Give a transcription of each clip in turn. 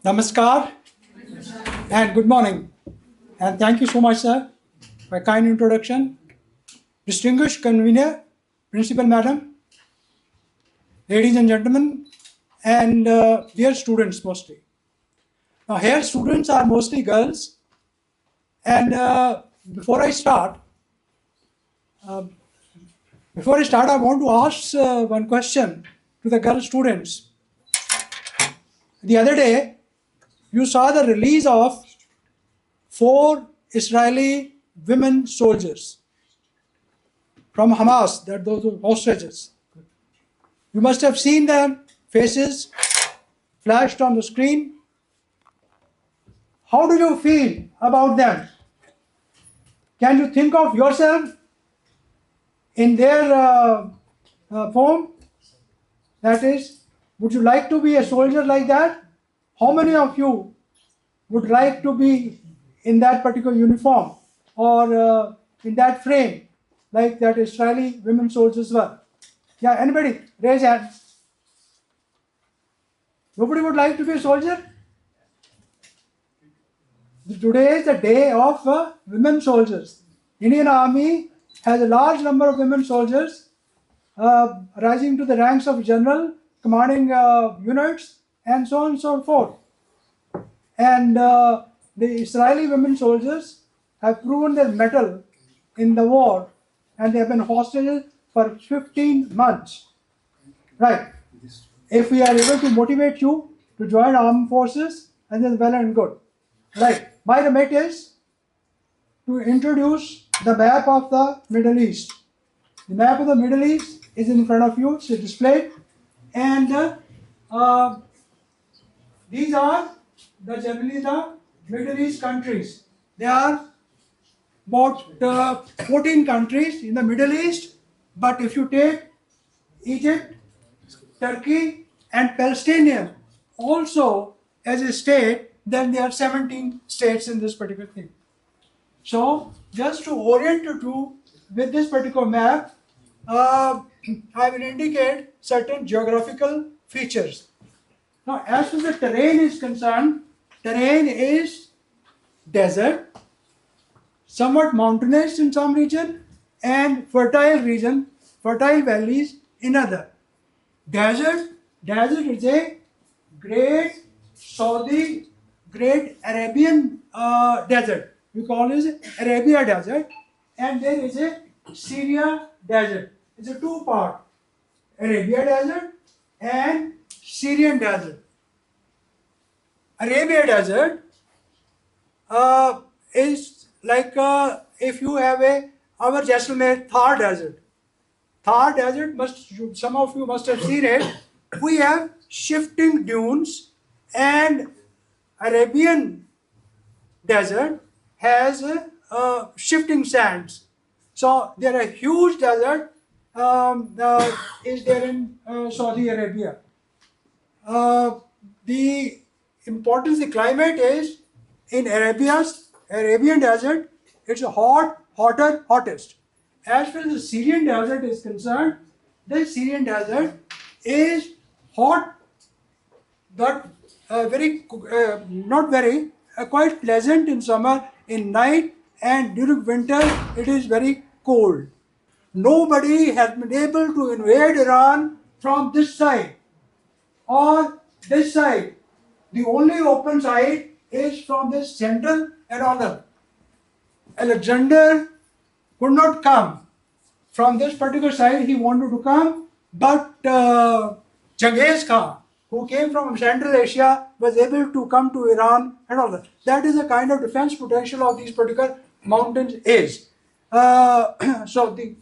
Namaskar and good morning. And thank you so much, sir, for a kind introduction. Distinguished convener, principal madam, ladies and gentlemen, and dear students mostly. Now, here students are mostly girls. And before I start, I want to ask one question to the girl students. The other day, you saw the release of 4 Israeli women soldiers from Hamas, that those hostages. You must have seen their faces flashed on the screen. How do you feel about them? Can you think of yourself in their form? That is, would you like to be a soldier like that? How many of you would like to be in that particular uniform or in that frame like that Israeli women soldiers were? Yeah, anybody? Raise your hand. Nobody would like to be a soldier? Today is the day of women soldiers. Indian Army has a large number of women soldiers rising to the ranks of general, commanding units, and so on and so forth. And the Israeli women soldiers have proven their mettle in the war, and they have been hostages for 15 months. Right. If we are able to motivate you to join armed forces, and then well and good. Right. My remit is to introduce the map of the Middle East. The map of the Middle East is in front of you, it's displayed, and these are generally the Middle East countries. There are about 14 countries in the Middle East, but if you take Egypt, Turkey, and Palestine also as a state, then there are 17 states in this particular thing. So, just to orient you with this particular map, I will indicate certain geographical features. Now, as far as the terrain is concerned, terrain is desert, somewhat mountainous in some region, and fertile valleys in other. Desert is a great Arabian desert. We call it Arabia desert, and there is a Syria desert. It's a two-part, Arabia desert and Syrian desert. Arabia desert is like if you have our Jaisalmer Thar desert. Thar desert, some of you must have seen it. We have shifting dunes, and Arabian desert has shifting sands. So there are huge desert is there in Saudi Arabia. The importance of the climate is in Arabian desert, it's hottest. As far as the Syrian desert is concerned, the Syrian desert is hot, but quite pleasant in summer, in night, and during winter it is very cold. Nobody has been able to invade Iran from this side or this side. The only open side is from this central and honor. Alexander could not come from this particular side. He wanted to come, but Genghis Khan, who came from Central Asia, was able to come to Iran and all that. That is the kind of defense potential of these particular mountains is. So the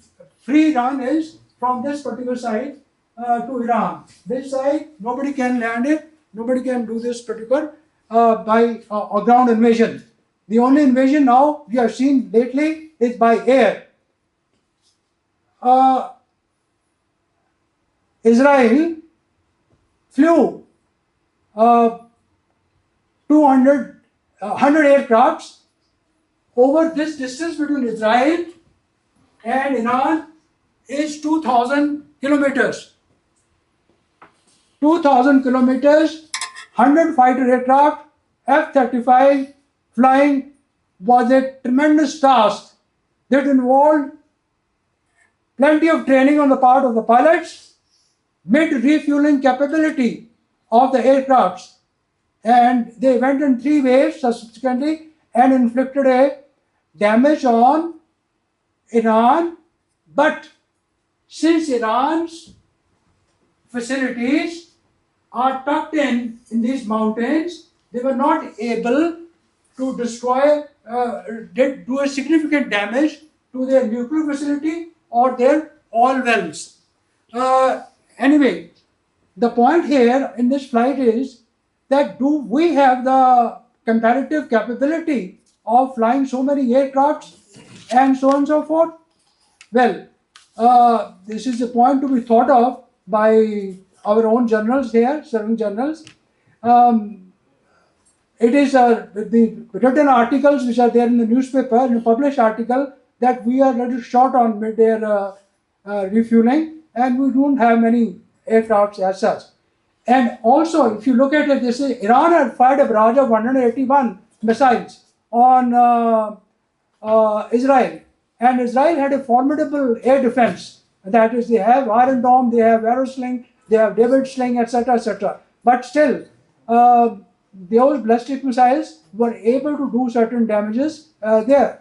free run is from this particular side to Iran. This side, nobody can land it. Nobody can do this particular by ground invasion. The only invasion now we have seen lately is by air. Israel flew 100 aircrafts over this distance between Israel and Iran is 2,000 kilometers. 2,000 kilometers 100 fighter aircraft, F-35 flying was a tremendous task that involved plenty of training on the part of the pilots, mid-refueling capability of the aircrafts, and they went in 3 waves subsequently and inflicted a damage on Iran. But since Iran's facilities are tucked in these mountains, they were not able to destroy, do a significant damage to their nuclear facility or their oil wells. Anyway, the point here in this flight is that do we have the comparative capability of flying so many aircrafts and so on and so forth? Well, this is a point to be thought of by our own journals here, serving journals. It is the written articles which are there in the newspaper, in a published article, that we are a little short on mid-air refueling, and we don't have many aircrafts as such. And also, if you look at it, this is Iran had fired a barrage of 181 missiles on Israel, and Israel had a formidable air defense. That is, they have Iron Dome, they have Arrow Sling, they have David Sling, etc., etc. But still, those ballistic missiles were able to do certain damages there.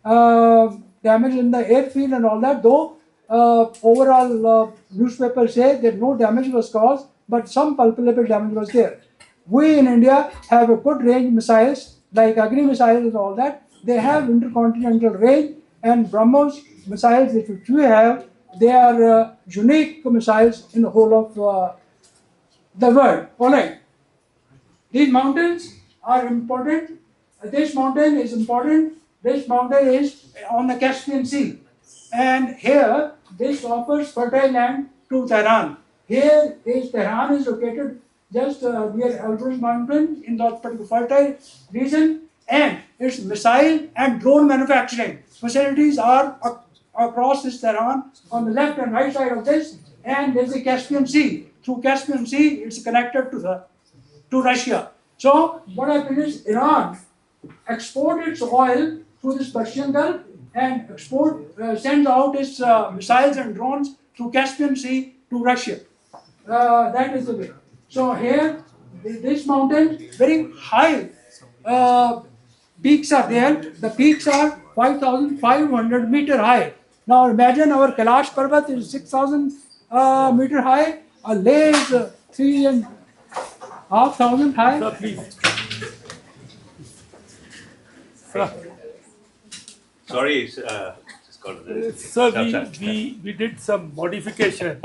Damage in the airfield and all that, though overall newspapers say that no damage was caused, but some palpable damage was there. We in India have a good range missiles like Agni missiles and all that. They have intercontinental range, and BrahMos missiles which we have, they are unique missiles in the whole of the world. All right. These mountains are important. This mountain is important. This mountain is on the Caspian Sea. And here, this offers fertile land to Tehran. Here is Tehran is located just near Elbrus Mountain in that particular fertile region, and its missile and drone manufacturing facilities are across this Tehran on the left and right side of this, and there's the Caspian Sea. Through Caspian Sea, it's connected to Russia. So what happens is Iran exports its oil through this Persian Gulf and sends out its missiles and drones through Caspian Sea to Russia. That is the way. So here, this mountain, very high peaks are there. The peaks are 5,500 meter high. Now imagine our Kailash Parvat is 6,000 meter high. Leh is 3,500 high. Sir, please. Sir. Sorry, Sir, we did some modification.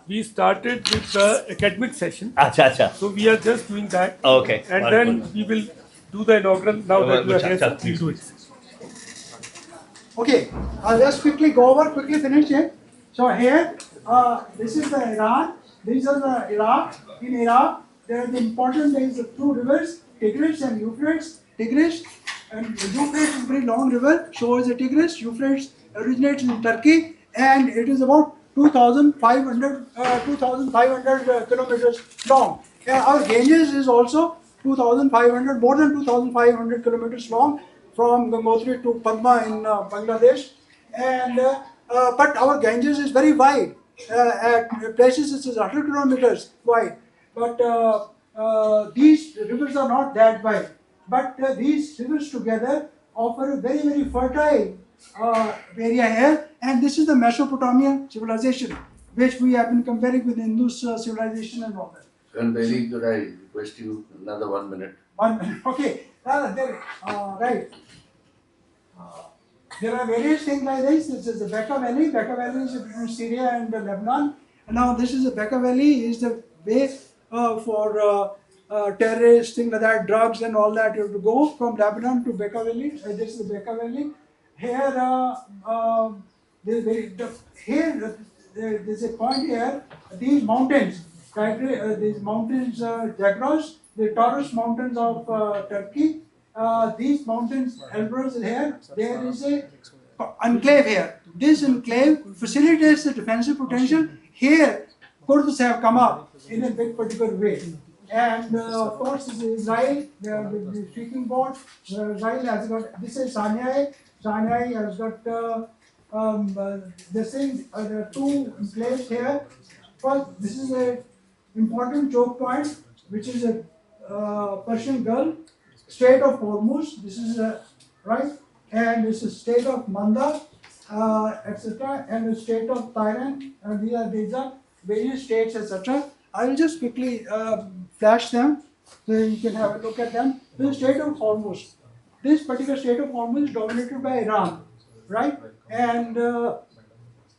We started with the academic session. Acha. So we are just doing that. Okay. And then we will do the inaugural now that you are here. So please do it. Okay, I'll just quickly go over, quickly finish it. So here, this is the Iran, these are the Iraq. In Iraq, there are the important, there is the two rivers, Tigris and Euphrates. Tigris and Euphrates is a very long river, so is the Tigris. Euphrates originates in Turkey, and it is about 2,500 kilometers long. Our Ganges is also 2,500, more than 2,500 kilometers long, from Gangotri to Padma in Bangladesh, and but our Ganges is very wide. At places it is 100 kilometers wide, but these rivers are not that wide. But these rivers together offer a very, very fertile area here, and this is the Mesopotamian civilization, which we have been comparing with Indus civilization and all that. Very good. I request you another 1 minute. 1 minute, okay. Right. There are various things like this. This is the Bekaa Valley. Bekaa Valley is between Syria and Lebanon. And now this is the Bekaa Valley is the way for terrorists, things like that, drugs and all that. You have to go from Lebanon to Bekaa Valley. This is the Bekaa Valley. Here, there's a point here. These mountains, Zagros, the Taurus mountains of Turkey. These mountains, Elbrus is here. There is a enclave here. This enclave facilitates the defensive potential. Here, Kurds have come up in a very particular way. And of course, this is Israel, the speaking board. Israel has got, this is Sinai. Sinai has got this thing, there are two in place here. First, this is a important choke point, which is a Persian Gulf, Strait of Hormuz. This is right, and this is State of Manda, etc., and the State of Thailand. And these are various states, etc. I will just quickly flash them so you can have a look at them. The State of Hormuz. This particular State of Hormuz is dominated by Iran, right? And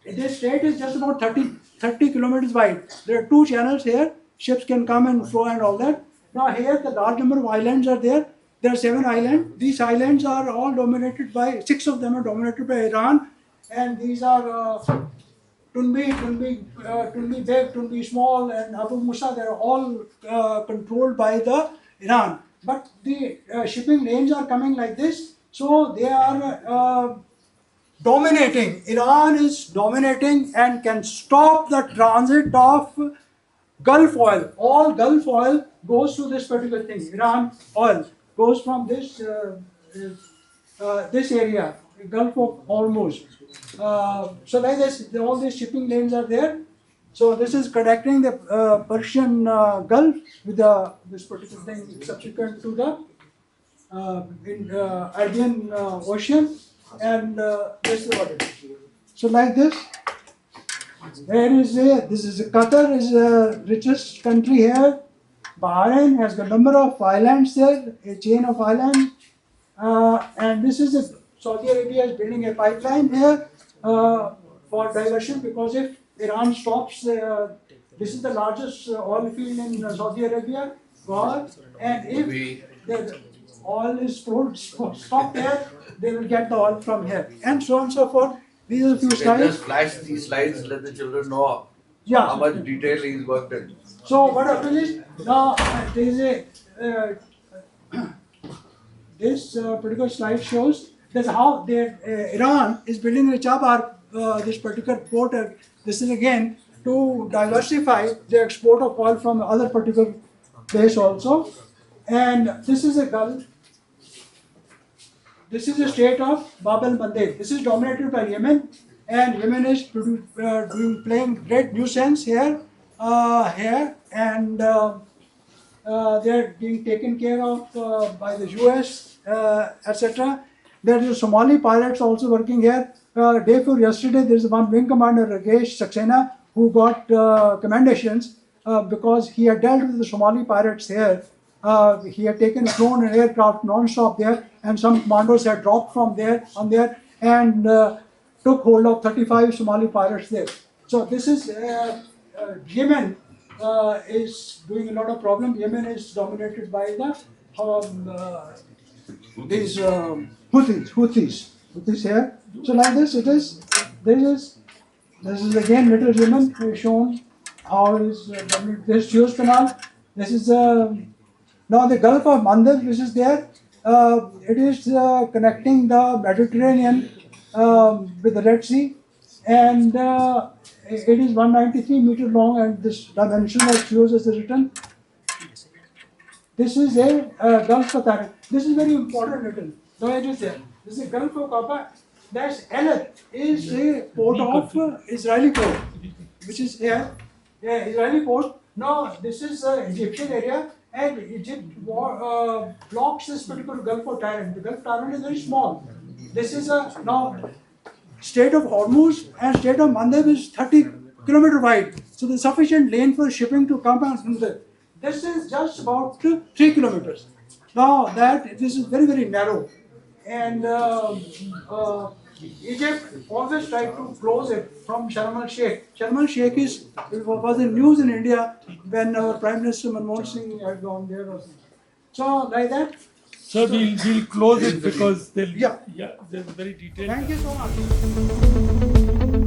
this strait is just about 30 kilometers wide. There are two channels here. Ships can come and flow and all that. Now here the large number of islands are there. There are 7 islands. These islands are all dominated by, 6 of them are dominated by Iran. And these are Tunbi Beg, Tunbi Small, and Abu Musa. They are all controlled by the Iran. But the shipping lanes are coming like this. So they are dominating. Iran is dominating and can stop the transit of Gulf oil. All Gulf oil goes to this particular thing. Iran oil goes from this this area, Gulf of Hormuz. So like this, all these shipping lanes are there. So this is connecting the Persian Gulf with this particular thing subsequent to the Arabian Ocean, and this is what it is. So like this, Qatar is the richest country here. Bahrain has got a number of islands there, a chain of islands, and this is Saudi Arabia is building a pipeline here for diversion, because if Iran stops, this is the largest oil field in Saudi Arabia, and if the oil is stopped there, they will get the oil from here, and so on and so forth. These are a few Just slides. flash these slides, let the children know Yeah. how much detail he's worked in. So what happens is, now there is a this particular slide shows that how Iran is building a Chabar, this particular port. This is again to diversify the export of oil from other particular place also. And this is a Gulf. This is the state of Bab el-Mandeb. This is dominated by Yemen, and Yemen is playing great nuisance here, and they are being taken care of by the US, etc. There is Somali pirates also working here. Day before yesterday, there is one wing commander, Ragesh Saxena, who got commendations because he had dealt with the Somali pirates here. He had flown an aircraft non-stop there, and some commandos had dropped from there and took hold of 35 Somali pirates there. So this is Yemen is doing a lot of problem. Yemen is dominated by the these Houthis here. So like this, this is again Little Yemen shown how it is dominated. This is Suez Canal. This is now the Gulf of Mandeb, which is there. It is connecting the Mediterranean with the Red Sea, and it is 193 meters long, and this dimension of Suez is written. This is a Gulf of Thailand. This is very important written. So it is there. This is Gulf of Kapa. That's Elet is a port of Israeli port, which is here. Yeah, Israeli port. Now this is Egyptian area, and Egypt blocks this particular Gulf of Thailand. The Gulf of Thailand is very small. This is now State of Hormuz and State of Mandeb is 30 kilometers wide. So there's sufficient lane for shipping to come and this is just about 3 kilometers. Now this is very, very narrow. And Egypt always tried to close it from Sharm el-Sheikh. Sharm el-Sheikh was in news in India when our Prime Minister Manmohan Singh had gone there or something. So like that. So we'll close it because Yeah. there's very detailed. Thank you so much.